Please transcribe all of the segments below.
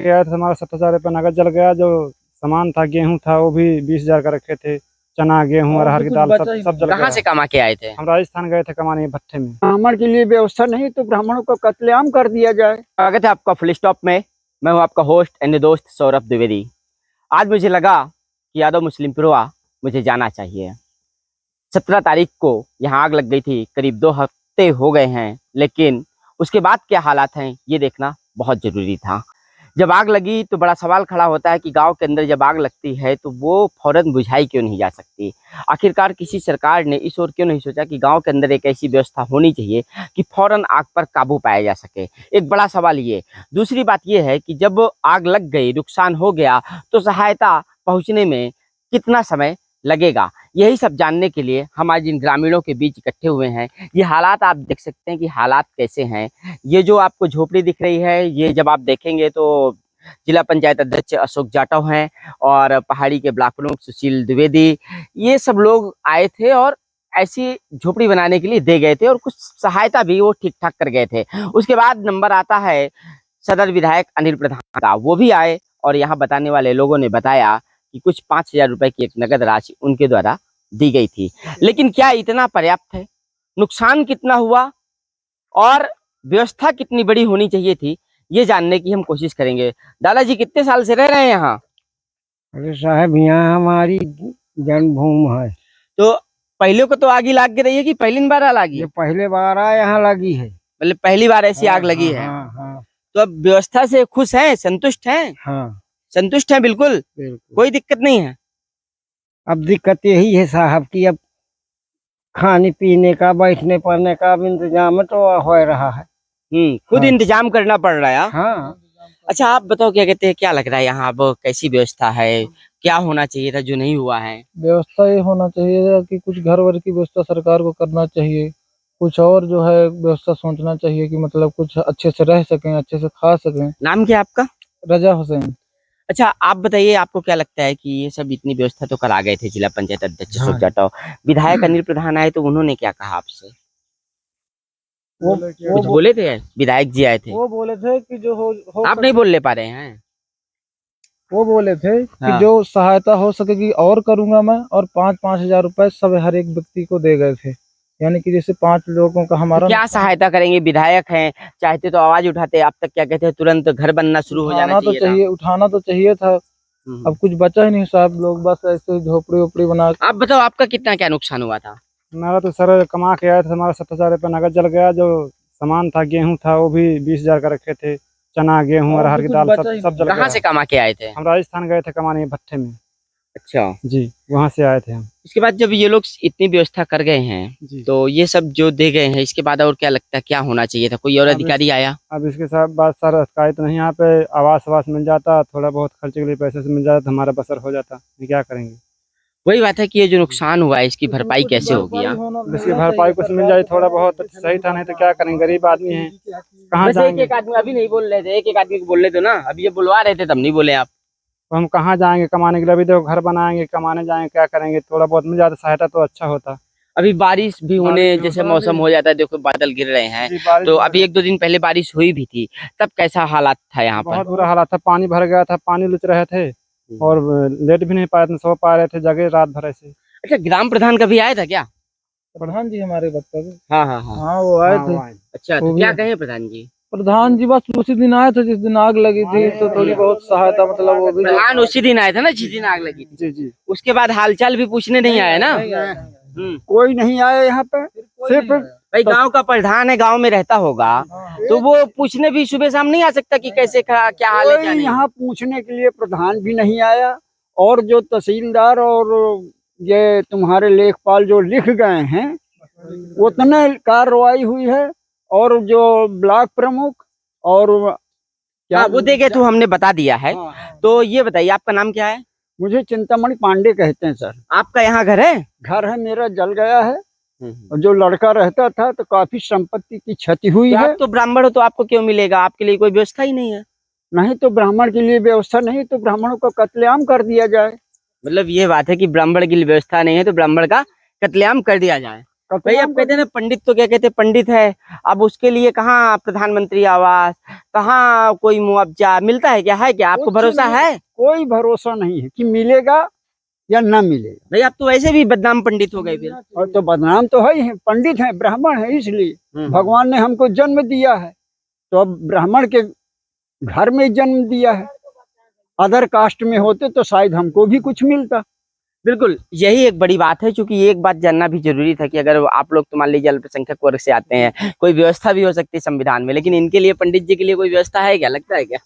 के आए थे, हमारा 70,000 रुपये नगद जल गया। जो सामान था, गेहूं था, वो भी 20,000 का रखे थे। चना, गेहूं, अरहर की दाल सब जल गया। कहाँ से कमा के आए थे? हम राजस्थान गए थे कमाने भट्टे में। ब्राह्मण के लिए व्यवस्था नहीं तो ब्राह्मणों को कत्लेआम कर दिया जाए। स्वागत है आपका फुल स्टॉप में। मैं हूं आपका होस्ट एंड दोस्त सौरभ द्विवेदी। आज मुझे लगा कि यादव मुस्लिम पिरोआ मुझे जाना चाहिए। 17 तारीख को यहाँ आग लग गई थी, करीब 2 हफ्ते हो गए हैं, लेकिन उसके बाद क्या हालात हैं ये देखना बहुत ज़रूरी था। जब आग लगी तो बड़ा सवाल खड़ा होता है कि गांव के अंदर जब आग लगती है तो वो फौरन बुझाई क्यों नहीं जा सकती। आखिरकार किसी सरकार ने इस ओर क्यों नहीं सोचा कि गांव के अंदर एक ऐसी व्यवस्था होनी चाहिए कि फौरन आग पर काबू पाया जा सके। एक बड़ा सवाल ये। दूसरी बात ये है कि जब आग लग गई, नुकसान हो गया, तो सहायता पहुँचने में कितना समय लगेगा। यही सब जानने के लिए हम आज इन ग्रामीणों के बीच इकट्ठे हुए हैं। ये हालात आप देख सकते हैं कि हालात कैसे हैं। ये जो आपको झोपड़ी दिख रही है, ये जब आप देखेंगे तो जिला पंचायत अध्यक्ष अशोक जाटव हैं और पहाड़ी के ब्लॉक प्रमुख सुशील द्विवेदी, ये सब लोग आए थे और ऐसी झोपड़ी बनाने के लिए दे गए थे और कुछ सहायता भी वो ठीक ठाक कर गए थे। उसके बाद नंबर आता है सदर विधायक अनिल प्रधान का, वो भी आए और यहाँ बताने वाले लोगों ने बताया कि कुछ 5,000 रुपए की एक नगद राशि उनके द्वारा दी गई थी। लेकिन क्या इतना पर्याप्त है? नुकसान कितना हुआ और व्यवस्था कितनी बड़ी होनी चाहिए थी, ये जानने की हम कोशिश करेंगे। दादाजी कितने साल से रह रहे हैं यहाँ? अरे साहब, यहाँ हमारी जन्मभूमि है। तो पहले को तो आग ही लाग के रही है कि पहली बार लागी? ये पहले बार यहाँ लगी है। मतलब पहली बार ऐसी आग लगी है। हाँ। तो अब व्यवस्था से खुश हैं, संतुष्ट हैं? हाँ, संतुष्ट हैं बिल्कुल, कोई दिक्कत नहीं है। अब दिक्कत यही है साहब कि अब खाने पीने का, बैठने पड़ने का अब इंतजाम तो हो रहा है। खुद हाँ। इंतजाम करना पड़ रहा है। हाँ। अच्छा, आप बताओ क्या कहते हैं, क्या लग रहा है यहाँ अब कैसी व्यवस्था है? क्या होना चाहिए था जो नहीं हुआ है? व्यवस्था ये होना चाहिए कि कुछ घर वर की व्यवस्था सरकार को करना चाहिए। कुछ और जो है व्यवस्था सोचना चाहिए कि मतलब कुछ अच्छे से रह सकें, अच्छे से खा सकें। नाम क्या है आपका? रजा हुसैन। अच्छा, आप बताइए, आपको क्या लगता है कि ये सब इतनी व्यवस्था तो करा गए थे जिला पंचायत अध्यक्ष अशोक जाटव, विधायक अनिल प्रधान आए तो उन्होंने क्या कहा आपसे? वो कुछ बोले थे? विधायक जी आए थे, वो बोले थे कि जो हो आप नहीं बोल ले पा रहे हैं? वो बोले थे हाँ। कि जो सहायता हो सकेगी और करूंगा मैं, और 5-5 हजार रुपए सब हर एक व्यक्ति को दे गए थे। यानी कि जैसे 5 लोगों का हमारा क्या सहायता करेंगे? विधायक हैं, चाहते तो आवाज उठाते, अब तक क्या कहते हैं, तुरंत घर बनना शुरू हो जाना चाहिए। उठाना तो चाहिए था। अब कुछ बचा ही नहीं साहब, लोग बस ऐसे झोपड़ी वोपड़ी बना। आप बताओ, आपका कितना क्या नुकसान हुआ था? हमारा तो सर कमा के आया था, हमारा 70,000 रुपये नगद जल गया। जो सामान था, गेहूं था, वो भी 20,000 का रखे थे। चना, गेहूं, अरहर की दाल सब जल गया। कहाँ से कमा के आए थे? हम राजस्थान गए थे कमाने भट्टे में। अच्छा जी, वहाँ से आए थे हम। इसके बाद जब ये लोग इतनी व्यवस्था कर गए हैं तो ये सब जो दे गए हैं, इसके बाद और क्या लगता है क्या होना चाहिए था? कोई और अधिकारी आया? अब इसके साथ बात सर अधिकारी तो नहीं, यहाँ पे आवास मिल जाता, थोड़ा बहुत खर्चे के लिए पैसे से मिल जाता तो हमारा बसर हो जाता। ये क्या करेंगे? वही बात है कि ये जो नुकसान हुआ है इसकी भरपाई कैसे होगी? इसकी भरपाई कुछ मिल जाए थोड़ा बहुत सही था, नहीं तो क्या करेंगे, गरीब आदमी है, कहाँ जाएंगे? एक आदमी अभी नहीं बोल रहे थे, एक आदमी को बोल रहे थे ना, अभी ये बुलवा रहे थे तब नहीं बोले आप। तो हम कहाँ जाएंगे कमाने के लिए? अभी देखो घर बनाएंगे, कमाने जाएंगे, क्या करेंगे? थोड़ा बहुत मिल जाता सहायता तो अच्छा होता। अभी बारिश भी होने जैसे मौसम हो जाता है, देखो बादल गिर रहे हैं, तो अभी 1-2 दिन पहले बारिश हुई भी थी, तब कैसा हालात था यहाँ पर? बहुत बुरा हालात था, पानी भर गया था, पानी लुच रहे थे और लेट भी नहीं पाए थे, सो पा रहे थे, जगह रात भर ऐसे। अच्छा, ग्राम प्रधान कभी आया था क्या? प्रधान जी हमारे वक्त हाँ, वो आए थे। अच्छा, तो क्या कहे प्रधान जी? प्रधान जी बस उसी दिन आए थे जिस दिन आग लगी थी, तो थोड़ी बहुत सहायता मतलब वो भी। प्रधान उसी दिन आया था ना जिस दिन आग लगी थी? जी जी। उसके बाद हालचाल भी पूछने नहीं आया ना? कोई नहीं आया यहाँ पे, सिर्फ भाई गांव का प्रधान है, गांव में रहता होगा, तो वो पूछने भी सुबह शाम नहीं आ सकता कि कैसे क्या हाल है क्या नहीं? यहाँ पूछने के लिए प्रधान भी नहीं आया, और जो तहसीलदार और ये तुम्हारे लेखपाल जो लिख गए हैं उतने कार्रवाई हुई है, और जो ब्लॉक प्रमुख और क्या वो दे गए तो हमने बता दिया है। तो ये बताइए, आपका नाम क्या है? मुझे चिंतामणि पांडे कहते हैं सर। आपका यहाँ घर है? घर है, मेरा जल गया है, और जो लड़का रहता था तो काफी संपत्ति की क्षति हुई है। आप तो ब्राह्मण हो तो आपको क्यों मिलेगा? आपके लिए कोई व्यवस्था ही नहीं है। नहीं तो ब्राह्मण के लिए व्यवस्था नहीं तो ब्राह्मणों को कत्लेआम कर दिया जाए। मतलब ये बात है कि ब्राह्मण की व्यवस्था नहीं है तो ब्राह्मण का कत्लेआम कर दिया जाए। भाई आप कहते हैं ना पंडित, तो क्या कहते हैं पंडित है, अब उसके लिए कहाँ प्रधानमंत्री आवास, कहाँ कोई मुआवजा मिलता है क्या? है क्या आपको कुछ भरोसा नहीं, है? कोई भरोसा नहीं है कि मिलेगा या ना मिलेगा। भाई आप तो वैसे भी बदनाम पंडित हो गए फिर। और तो बदनाम तो है ही है, पंडित हैं, ब्राह्मण है, इसलिए भगवान ने हमको जन्म दिया है, तो अब ब्राह्मण के घर में जन्म दिया है। अदर कास्ट में होते तो शायद हमको भी कुछ मिलता। बिल्कुल, यही एक बड़ी बात है, क्योंकि एक बात जानना भी जरूरी था कि अगर आप लोग तो मान लीजिए अल्पसंख्यक वर्ग से आते हैं, कोई व्यवस्था भी हो सकती है संविधान में, लेकिन इनके लिए पंडित जी के लिए कोई व्यवस्था है क्या? लगता है क्या?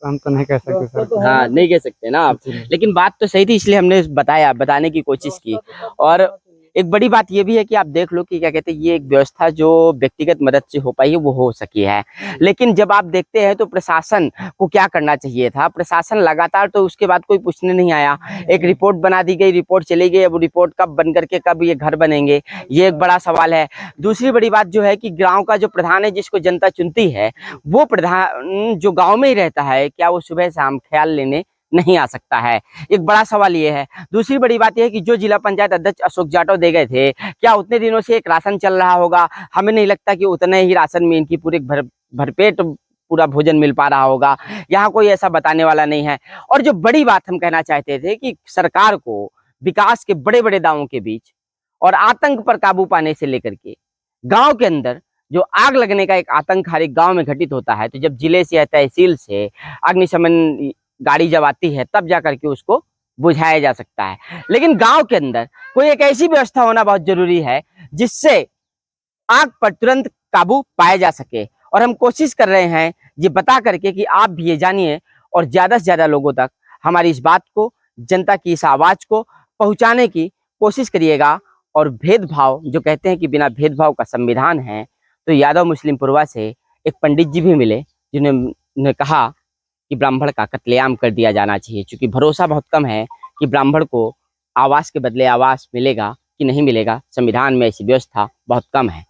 हम तो नहीं कह सकते सर। हाँ, नहीं कह सकते ना आप, लेकिन बात तो सही थी, इसलिए हमने बताने की कोशिश की। और एक बड़ी बात ये भी है कि आप देख लो कि क्या कहते हैं, ये एक व्यवस्था जो व्यक्तिगत मदद से हो पाई है वो हो सकी है, लेकिन जब आप देखते हैं तो प्रशासन को क्या करना चाहिए था। प्रशासन लगातार तो उसके बाद कोई पूछने नहीं आया, एक रिपोर्ट बना दी गई, रिपोर्ट चली गई, अब रिपोर्ट कब बन करके कब ये घर बनेंगे, ये एक बड़ा सवाल है। दूसरी बड़ी बात जो है कि गाँव का जो प्रधान है, जिसको जनता चुनती है, वो प्रधान जो गाँव में ही रहता है, क्या वो सुबह शाम ख्याल लेने नहीं आ सकता है? एक बड़ा सवाल ये है। दूसरी बड़ी बात यह है कि जो जिला पंचायत अध्यक्ष अशोक जाटव दे गए थे, क्या उतने दिनों से एक राशन चल रहा होगा? हमें नहीं लगता कि उतने ही राशन में इनकी पूरी भरपेट पूरा भोजन मिल पा रहा होगा। यहाँ कोई ऐसा बताने वाला नहीं है। और जो बड़ी बात हम कहना चाहते थे कि सरकार को विकास के बड़े बड़े दावों के बीच और आतंक पर काबू पाने से लेकर के गांव के अंदर जो आग लगने का एक आतंक हर एक गांव में घटित होता है, तो जब जिले से या तहसील से अग्निशमन गाड़ी जब आती है तब जाकर के उसको बुझाया जा सकता है। लेकिन गांव के अंदर कोई एक ऐसी व्यवस्था होना बहुत जरूरी है जिससे आग पर तुरंत काबू पाया जा सके। और हम कोशिश कर रहे हैं ये बता करके कि आप भी ये जानिए और ज्यादा से ज्यादा लोगों तक हमारी इस बात को, जनता की इस आवाज को पहुंचाने की कोशिश करिएगा। और भेदभाव, जो कहते हैं कि बिना भेदभाव का संविधान है, तो यादव मुस्लिम पुरवा से एक पंडित जी भी मिले जिन्होंने कहा कि ब्राह्मण का कत्लेआम कर दिया जाना चाहिए, क्योंकि भरोसा बहुत कम है कि ब्राह्मण को आवास के बदले आवास मिलेगा कि नहीं मिलेगा। संविधान में ऐसी व्यवस्था बहुत कम है।